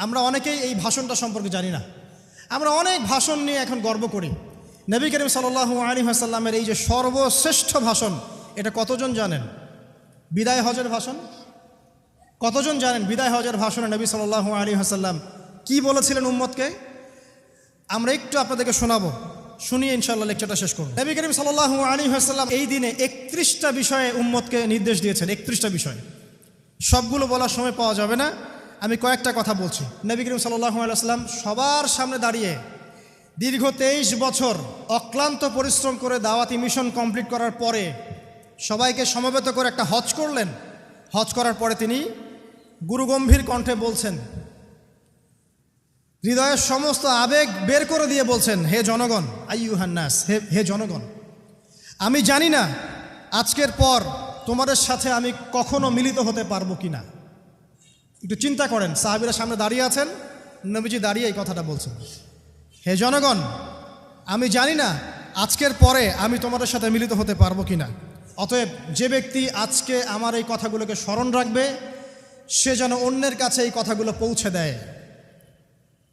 আমরা অনেকেই এই ভাষণটা সম্পর্কে জানি না। আমরা অনেক ভাষণ নিয়ে এখন গর্ব করি। নবী করিম সাল্লাল্লাহু আলাইহি ওয়াসাল্লামের এই যে সর্বশ্রেষ্ঠ ভাষণ, এটা কতজন জানেন? বিদায় হজের ভাষণ। কতজন জানেন বিদায় হজের ভাষণে নবী সাল্লাল্লাহু আলাইহি ওয়াসাল্লাম কি বলেছিলেন উম্মতকে? আমরা একটু আপনাদেরকে শোনাবো, শুনিয়ে ইনশাআল্লাহ লেকচারটা শেষ করব। নবী করিম সাল্লাল্লাহু আলাইহি ওয়াসাল্লাম এই দিনে 31টা বিষয়ে উম্মতকে নির্দেশ দিয়েছেন। 31টা বিষয়, সবগুলো বলার সময় পাওয়া যাবে না, আমি কয়েকটা কথা বলছি। নবী করিম সাল্লাল্লাহু আলাইহি ওয়াসাল্লাম সবার সামনে দাঁড়িয়ে দীর্ঘ 23 বছর অক্লান্ত পরিশ্রম করে দাওয়াতি মিশন কমপ্লিট করার পরে সবাইকে সমবেত করে একটা হজ করলেন। হজ করার পরে তিনি গুরুগম্ভীর কণ্ঠে বলছেন, হৃদয়ের সমস্ত আবেগ বের করে দিয়ে বলছেন, হে জনগণ, আইয়ুহান নাস, হে জনগণ, আমি জানি না আজকের পর তোমাদের সাথে আমি কখনো মিলিত হতে পারবো কিনা। একটু চিন্তা করেন, সাহাবীরা সামনে দাঁড়িয়ে আছেন, নবীজি দাঁড়িয়ে এই কথাটা বলছেন, হে জনগণ, আমি জানি না আজকের পরে আমি তোমাদের সাথে মিলিত হতে পারবো কিনা। অতএব যে ব্যক্তি আজকে আমার এই কথাগুলোকে স্মরণ রাখবে, সে যেন অন্যের কাছে এই কথাগুলো পৌঁছে দেয়।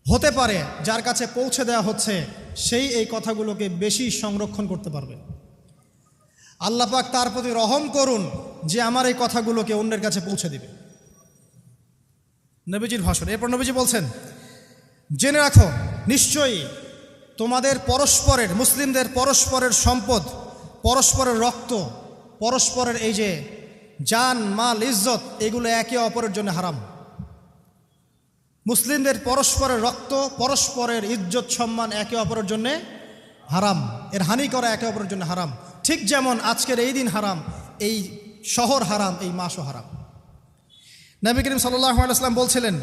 হতে পারে যার কাছে পৌঁছে দেওয়া হচ্ছে সেই এই কথাগুলোকে বেশি সংরক্ষণ করতে পারবে। আল্লাহ পাক তার প্রতি রহম করুন যে আমার এই কথাগুলোকে অন্যের কাছে পৌঁছে দিবে। নবীজির ভাষণ। এরপর নবীজি বলছেন, জেনে রাখো, নিশ্চয়ই তোমাদের পরস্পরের, মুসলিমদের পরস্পরের সম্পদ, পরস্পরের রক্ত, পরস্পরের এই যে জান, মাল, ইজ্জত, এগুলো একে অপরের জন্য হারাম। মুসলিমদের পরস্পরের রক্ত, পরস্পরের ইজ্জত, সম্মান একে অপরের জন্য হারাম। এর হানি করা একে অপরের জন্য হারাম। ঠিক যেমন আজকের এই দিন হারাম, এই শহর হারাম, এই মাসও হারাম। নবী করিম সাল্লাল্লাহু আলাইহি ওয়াসাল্লাম বলছিলেন,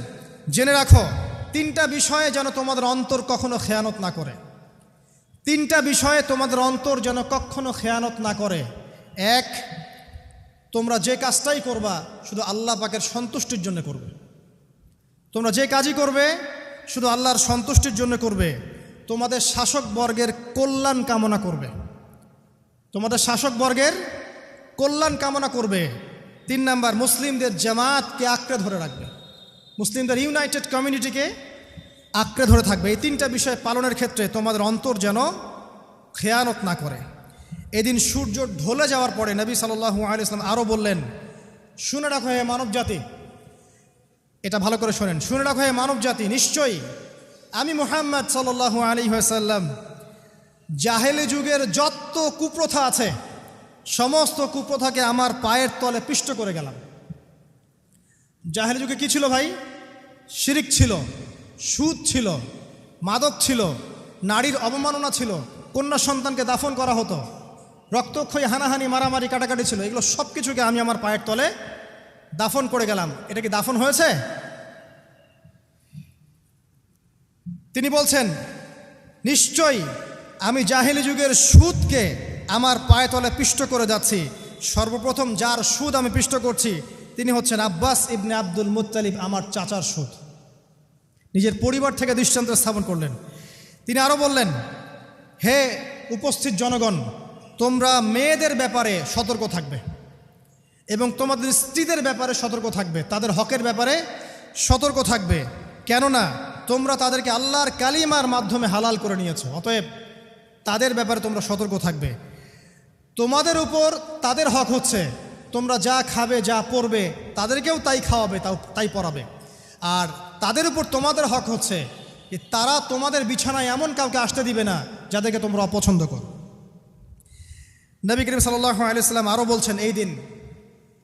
জেনে রাখো 3টা বিষয়ে যেন তোমাদের অন্তর কখনো খেয়ানত না করে। 3টা বিষয়ে তোমাদের অন্তর যেন কখনো খেয়ানত না করে। 1, তোমরা যে কাজটাই করবা শুধু আল্লাহ পাকের সন্তুষ্টির জন্য করবে। তোমরা যে কাজই করবে শুধু আল্লাহর সন্তুষ্টির জন্য করবে। তোমাদের শাসকবর্গের কল্যাণ কামনা করবে। তোমাদের শাসকবর্গের কল্যাণ কামনা করবে। 3 নাম্বার, মুসলিমদের জামাতকে আঁকড়ে ধরে রাখবে। মুসলিমদের ইউনাইটেড কমিউনিটিকে আঁকড়ে ধরে থাকবে। এই 3টা বিষয় পালনের ক্ষেত্রে তোমাদের অন্তর যেন খেয়ানত না করে। এদিন সূর্য ঢলে যাওয়ার পরে নবী সাল্লাল্লাহু আলাইহি ওয়াসাল্লাম আরও বললেন, শুনে রাখো হে মানব জাতি, এটা ভালো করে শোনেন, শুনে রাখো হে মানব জাতি, নিশ্চয়ই আমি মুহাম্মদ সাল্লাল্লাহু আলাইহি ওয়াসাল্লাম জাহেলি যুগের যত কুপ্রথা আছে সমস্ত কুপ্রথাকে আমার পায়ের তলে পিষ্ট করে গেলাম। জাহেলি যুগে কি ছিল ভাই? শিরিক ছিল, সুদ ছিল, মাদক ছিল, নারীর অবমাননা ছিল, কন্যা সন্তানকে দাফন করা হতো, রক্তক্ষয়ী, হানাহানি, মারামারি, কাটাকাটি ছিল। এগুলো সব কিছুকে আমি আমার পায়ের তলে দাফন করে গেলাম। এটা কি দাফন হয়েছে? তিনি বলছেন, নিশ্চয়ই আমি জাহেলি যুগের সুদকে আমার পায়ে তলে পিষ্ট করে যাচ্ছি। সর্বপ্রথম যার সুদ আমি পিষ্ট করছি তিনি হচ্ছেন আব্বাস ইবনে আব্দুল মুত্তালিব, আমার চাচার সুদ। নিজের পরিবার থেকে দৃষ্টান্ত স্থাপন করলেন। তিনি আরও বললেন, হে উপস্থিত জনগণ, তোমরা মেয়েদের ব্যাপারে সতর্ক থাকবে এবং তোমাদের স্ত্রীদের ব্যাপারে সতর্ক থাকবে, তাদের হকের ব্যাপারে সতর্ক থাকবে, কেননা তোমরা তাদেরকে আল্লাহর কালিমার মাধ্যমে হালাল করে নিয়েছো। অতএব তাদের ব্যাপারে তোমরা সতর্ক থাকবে। তোমাদের উপর তাদের হক হচ্ছে তোমরা যা খাবে, যা পরবে, তাদেরকেও তাই খাওয়াবে, তাই পরাবে। আর তাদের উপর তোমাদের হক হচ্ছে যে তারা তোমাদের বিছানায় এমন কাউকে আসতে দিবে না যাদেরকে তোমরা অপছন্দ করো। নবী করিম সাল্লাল্লাহু আলাইহি ওয়াসাল্লাম আরও বলছেন, এই দিন,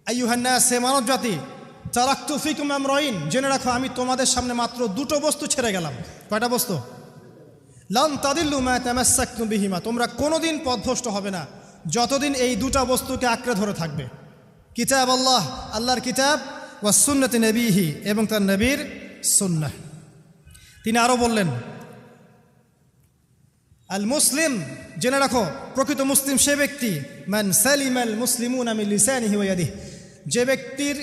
আইয়ুহান নাস, হে মানব জাতি, তারাকতু ফিকুম আমরাইন, জেনে রাখো আমি তোমাদের সামনে মাত্র 2টো বস্তু ছেড়ে গেলাম। কয়টা বস্তু? লান তাদিল্লু মা তামাসসাকতুম বিহিমা, তোমরা কোনোদিন পথভ্রষ্ট হবে না যতদিন এই 2টা বস্তুকে আঁকড়ে ধরে থাকবে। কিতাব আল্লাহ, আল্লাহর কিতাব, ওয়া সুন্নতি নবীহি, এবং তার নবীর সুন্নাহ। তিনি আরও বললেন, আল মুসলিম, জেনে রাখো প্রকৃত মুসলিম সে ব্যক্তি, মান সালিমাল মুসলিমুনা মিন লিসানিহি ওয়া ইয়াদিহি, যে ব্যক্তির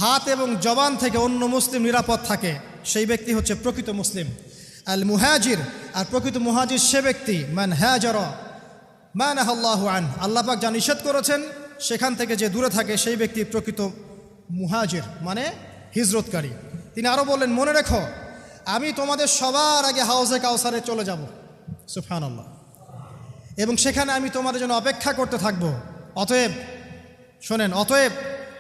হাত এবং জবান থেকে অন্য মুসলিম নিরাপদ থাকে সেই ব্যক্তি হচ্ছে প্রকৃত মুসলিম। আল মুহাজির, আর প্রকৃত মুহাজির সে ব্যক্তি, মান হাজারা মা নাহাল্লাহু আন, আল্লাহ পাক যা নিষেধ করেছেন সেখান থেকে যে দূরে থাকে সেই ব্যক্তি প্রকৃত মুহাজির, মানে হিজরতকারী। তিনি আরও বললেন, মনে রেখো আমি তোমাদের সবার আগে হাউজে কাউসারে চলে যাব, সুবহানাল্লাহ, এবং সেখানে আমি তোমাদের জন্য অপেক্ষা করতে থাকবো। অতএব শোনেন, অতএব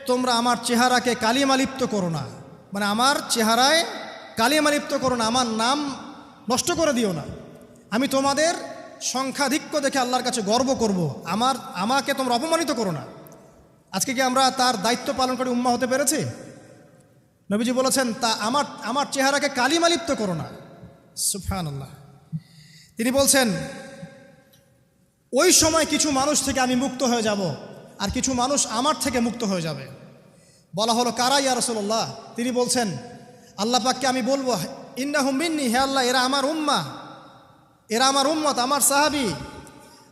তোমরা আমার চেহারাকে কালিমালিপ্ত করো না, মানে আমার চেহারায় কালিমালিপ্ত করো না, আমার নাম নষ্ট করে দিও না। আমি তোমাদের সংখ্যাধিক্য দেখে আল্লাহর কাছে গর্ব করব, আমাকে তোমরা অপমানিত করো না। আজকে কি আমরা তার দায়িত্ব পালন করে উম্মাহ হতে পেরেছি? নবীজি বলেছেন, তা আমার চেহারাকে কালিমালিপ্ত করো না, সুবহানাল্লাহ। তিনি বলছেন, ওই সময় কিছু মানুষ থেকে আমি মুক্ত হয়ে যাব, আর কিছু মানুষ আমার থেকে মুক্ত হয়ে যাবে। বলা হলো, কারা ইয়া রাসূলুল্লাহ? তিনি বলছেন, আল্লাহ পাককে আমি বলবো, ইন্নাহুম মিন্নি, হে আল্লাহ, এরা আমার উম্মাহ, এরা আমার উম্মত, আমার সাহাবী।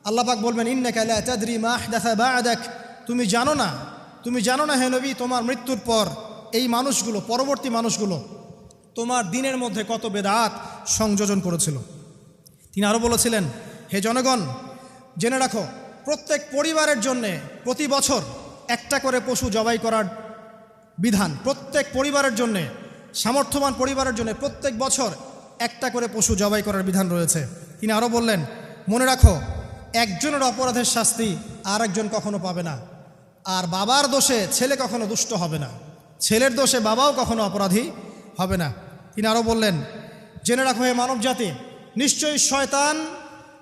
আল্লাহ পাক বলবেন, ইন্নাকা লা তাদরি মা আহদাসা বা'দাক, তুমি জানো না হে নবী, তোমার মৃত্যুর পর এই মানুষগুলো, পরবর্তী মানুষগুলো তোমার দিনের মধ্যে কত বেদাত সংযোজন করেছিল। তিনি আরও বলেছিলেন, হে জনগণ, জেনে রাখো, প্রত্যেক পরিবারের জন্যে প্রতি বছর একটা করে পশু জবাই করার বিধান, প্রত্যেক পরিবারের জন্যে, সামর্থ্যবান পরিবারের জন্য প্রত্যেক বছর একটা করে পশু জবাই করার বিধান রয়েছে। তিনি আরও বললেন, মনে রাখো, একজনের অপরাধের শাস্তি আর একজন কখনো পাবে না, আর বাবার দোষে ছেলে কখনো দুষ্ট হবে না, ছেলের দোষে বাবাও কখনো অপরাধী হবে না। তিনি আরও বললেন, জেনে রাখো হে মানব জাতি, নিশ্চয়ই শয়তান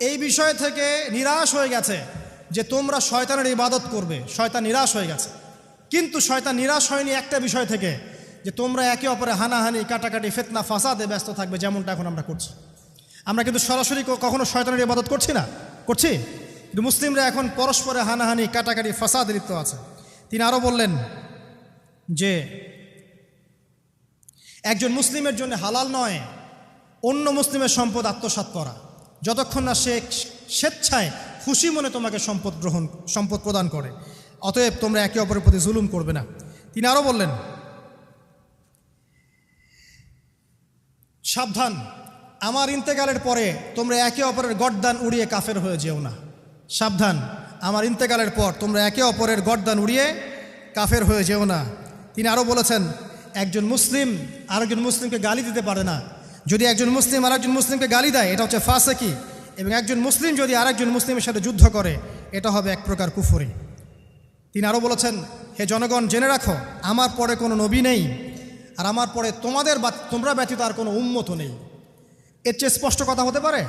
এই বিষয় থেকে নিরাশ হয়ে গেছে যে তোমরা শয়তানের ইবাদত করবে। শয়তান নিরাশ হয়ে গেছে, কিন্তু শয়তান নিরাশ হয়নি একটা বিষয় থেকে, যে তোমরা একে অপরে হানাহানি, কাটাকাটি, ফিতনা, ফাসাদে ব্যস্ত থাকবে, যেমনটা এখন আমরা করছি। আমরা কিন্তু সরাসরি কখনো শয়তানের ইবাদত করছি না, করছি, কিন্তু মুসলিমরা এখন পরস্পরে হানাহানি, কাটাকাটি, ফাসাদে লিপ্ত আছে। তিনি আরও বললেন যে একজন মুসলিমের জন্য হালাল নয় অন্য মুসলিমের সম্পদ আত্মসাৎ করা, যতক্ষণ না সে স্বেচ্ছায় খুশি মনে তোমাকে সম্পদ প্রদান করে। অতএব তোমরা একে অপরের প্রতি জুলুম করবে না। তিনি আরও বললেন, সাবধান, আমার ইন্তেকালের পরে তোমরা একে অপরের গর্দান উড়িয়ে কাফের হয়ে যেও না। সাবধান, আমার ইন্তেকালের পর তোমরা একে অপরের গর্দান উড়িয়ে কাফের হয়ে যেও না। তিনি আরও বলেছেন, একজন মুসলিম আরেকজন মুসলিমকে গালি দিতে পারে না। যদি একজন মুসলিম আরেকজন মুসলিমকে গালি দেয়, এটা হচ্ছে ফাসেকি, এবং একজন মুসলিম যদি আরেকজন মুসলিমের সাথে যুদ্ধ করে, এটা হবে এক প্রকার কুফরি। তিনি আরও বলেছেন, হে জনগণ, জেনে রাখো, আমার পরে কোনো নবী নেই, আর আমার পরে তোমরা ব্যতীত আর কোনো উম্মতও নেই। এর চেয়ে স্পষ্ট কথা হতে পারে?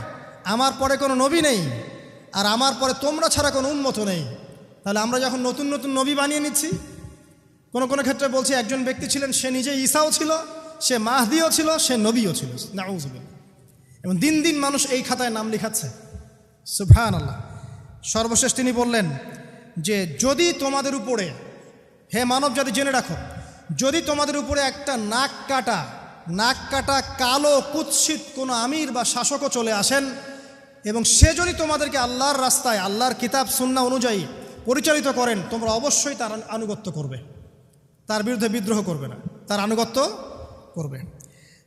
আমার পরে কোনো নবী নেই, আর আমার পরে তোমরা ছাড়া কোনো উম্মতও নেই। তাহলে আমরা যখন নতুন নতুন নবী বানিয়ে নিচ্ছি, কোনো কোনো ক্ষেত্রে বলছি একজন ব্যক্তি ছিলেন, সে নিজে ঈসাও ছিল, সে মাহদিও ছিল, সে নবীও ছিল, নাউযুবিল্লাহ। এবং দিন দিন মানুষ এই খাতায় নাম লিখাচ্ছে, সুবহানাল্লাহ। সর্বশেষ তিনি বললেন যে যদি তোমাদের উপরে, হে মানব জাতি জেনে রাখো, যদি তোমাদের উপরে একটা নাক কাটা কালো কুৎসিত কোনো আমির বা শাসকও চলে আসেন, এবং সে যদি তোমাদেরকে আল্লাহর রাস্তায়, আল্লাহর কিতাব সুন্নাহ অনুযায়ী পরিচালিত করেন, তোমরা অবশ্যই তার আনুগত্য করবে, তার বিরুদ্ধে বিদ্রোহ করবে না, তার আনুগত্য করবে।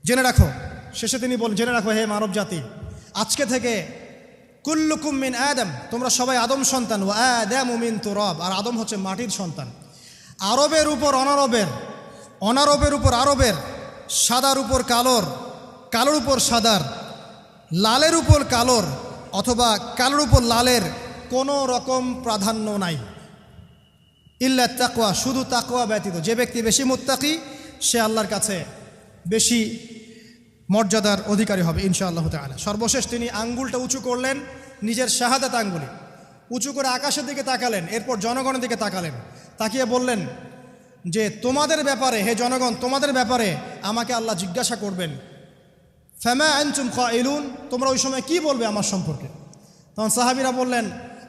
জেনে রাখো, শেষে তিনি বলেন, জেনে রাখো হে মানব জাতি, আজকে থেকে কুল্লুকুম মিন আদম, তোমরা সবাই আদম সন্তান, ওয়া আদামু মিন তুরাব, আর আদম হচ্ছে মাটির সন্তান। আরবের উপর অনারবের, অনারবের উপর আরবের, সাদার উপর কালোর, কালোর উপর সাদার, লালের উপর কালোর, অথবা কালোর উপর লালের কোনো রকম প্রাধান্য নাই। ইল্লা তাকওয়া, শুধু তাকওয়া ব্যতীত। যে ব্যক্তি বেশি মুত্তাকি, সে আল্লাহর কাছে বেশি মর্যাদার অধিকারী হবে ইনশাআল্লাহ তাআলা। সর্বশেষ তিনি আঙ্গুলটা উঁচু করলেন, নিজের শাহাদাত আঙ্গুলি উঁচু করে আকাশের দিকে তাকালেন, এরপর জনগণের দিকে তাকালেন, তাকিয়ে বললেন যে তোমাদের ব্যাপারে, হে জনগণ, তোমাদের ব্যাপারে আমাকে আল্লাহ জিজ্ঞাসা করবেন, ফামা আনতুম কাইলুন, তোমরা ওই সময় কি বলবে আমার সম্পর্কে? তখন সাহাবীরা বললেন,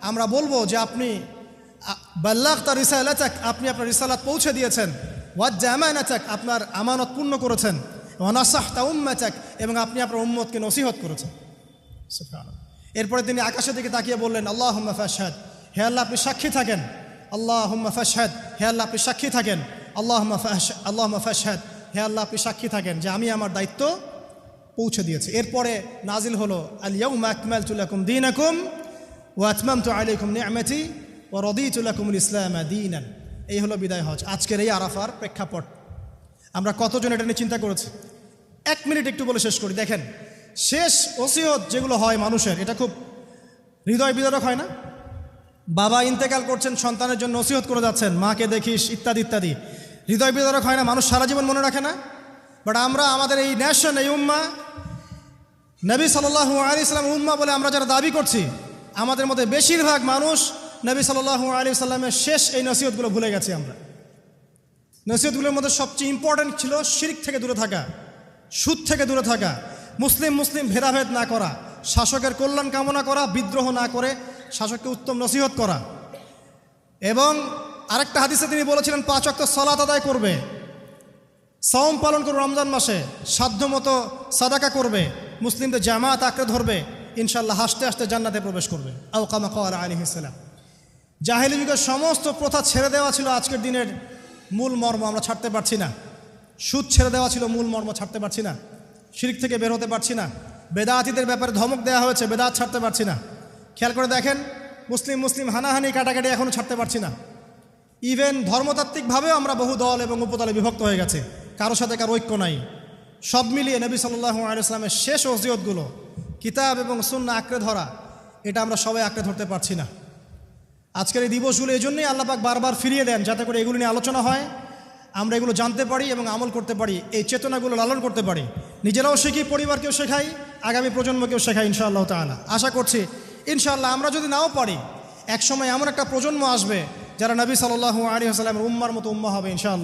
আমরা বলবো যে আপনি বাল্লাগতা রিসালাতাক, আপনি আপনার রিসালাত পৌঁছে দিয়েছেন, ওয়াজ্জা আমানাতাক, আপনার আমানত পূর্ণ করেছেন, ওয়া নাসাহতা উম্মাতাক, এবং আপনি আপনার উম্মতকে নসিহত করেছেন। সুবহানাল্লাহ। এরপরে তিনি আকাশের দিকে তাকিয়ে বললেন, আল্লাহুম্মা ফাশহাদ, হে আল্লাহ আপনি সাক্ষী থাকেন, আল্লাহুম্মা ফাশহাদ, হে আল্লাহ আপনি সাক্ষী থাকেন, আল্লাহুম্মা ফাশহাদ, হে আল্লাহ আপনি সাক্ষী থাকেন যে আমি আমার দায়িত্ব পৌঁছে দিয়েছি। এরপরে নাজিল হলো, আল ইয়াউমা আকমালতু লাকুম দীনাকুম ওয়া আতমামতু আলাইকুম নি'মাতি ওয়া রাদিতু লাকুমুল ইসলামা দীনান। এই হলো বিদায় হজ। আজকের এই আরাফার প্রেক্ষাপট আমরা কতজন এটা নিয়ে চিন্তা করেছি? 1 মিনিট একটু বলে শেষ করি। দেখেন, শেষ ওসিয়ত যেগুলো হয় মানুষের, এটা খুব হৃদয় বিদারক হয় না? বাবা ইন্তেকাল করছেন, সন্তানের জন্য ওসিয়ত করে যাচ্ছেন, মাকে দেখিস ইত্যাদি ইত্যাদি, হৃদয় বিদারক হয় না? মানুষ সারা জীবন মনে রাখে না? বাট আমরা আমাদের এই ন্যাশন, এই উম্মা, নবী সাল্লাল্লাহু আলাইহি সাল্লামের উম্মা বলে আমরা যারা দাবি করছি, আমাদের মধ্যে বেশিরভাগ মানুষ নবী সাল্লাল্লাহু আলাইহি সাল্লামের শেষ এই নসিহতগুলো ভুলে গেছি আমরা। নসিহতগুলোর মধ্যে সবচেয়ে ইম্পর্ট্যান্ট ছিল শিরক থেকে দূরে থাকা, সুদ থেকে দূরে থাকা, মুসলিম ভেদাভেদ না করা, শাসকের কল্যাণ কামনা করা, বিদ্রোহ না করে শাসককে উত্তম নসিহত করা। এবং আরেকটা হাদিসে তিনি বলেছিলেন 5 ওয়াক্ত সালাত আদায় করবে, সাওম পালন করবে, রমজান মাসে সাধ্যমতো সাদাকা করবে, মুসলিমদের জামাত আঁকড়ে ধরবে, ইনশাল্লাহ হাসতে হাসতে জান্নাতে প্রবেশ করবে। আও কামা ক্বালা আলাইহিস সালাম। জাহেলি যুগের সমস্ত প্রথা ছেড়ে দেওয়া ছিল আজকের দিনের মূল মর্ম, আমরা ছাড়তে পারছি না। সুদ ছেড়ে দেওয়া ছিল মূল মর্ম, ছাড়তে পারছি না। শিরক থেকে বের হতে পারছি না। বেদাতীদের ব্যাপারে ধমক দেওয়া হয়েছে, বেদাত ছাড়তে পারছি না। খেয়াল করে দেখেন, মুসলিম হানাহানি কাটাকাটি এখনও ছাড়তে পারছি না। ইভেন ধর্মতাত্ত্বিকভাবেও আমরা বহু দল এবং উপদলে বিভক্ত হয়ে গেছে, কারোর সাথে কারো ঐক্য নাই। সব মিলিয়ে নবী সাল্লাল্লাহু আলাইহি সাল্লামের শেষ ওসিয়তগুলো, কিতাব এবং সুন্নাহ আঁকড়ে ধরা, এটা আমরা সবাই আঁকড়ে ধরতে পারছি না। আজকের এই দিবসগুলো এই জন্যই আল্লাহ পাক বারবার ফিরিয়ে দেন, যাতে করে এগুলো নিয়ে আলোচনা হয়, আমরা এগুলো জানতে পারি এবং আমল করতে পারি, এই চেতনাগুলো লালন করতে পারি, নিজেরাও শিখি, পরিবারকেও শেখাই, আগামী প্রজন্মকেও শেখাই ইনশাআল্লাহ তাআলা। আশা করছি ইনশাআল্লাহ আমরা যদি নাও পারি, একসময় এমন একটা প্রজন্ম আসবে যারা নবী সাল্লাল্লাহু আলাইহি ওয়াসাল্লামের উম্মার মতো উম্মাহ হবে ইনশাআল্লাহ।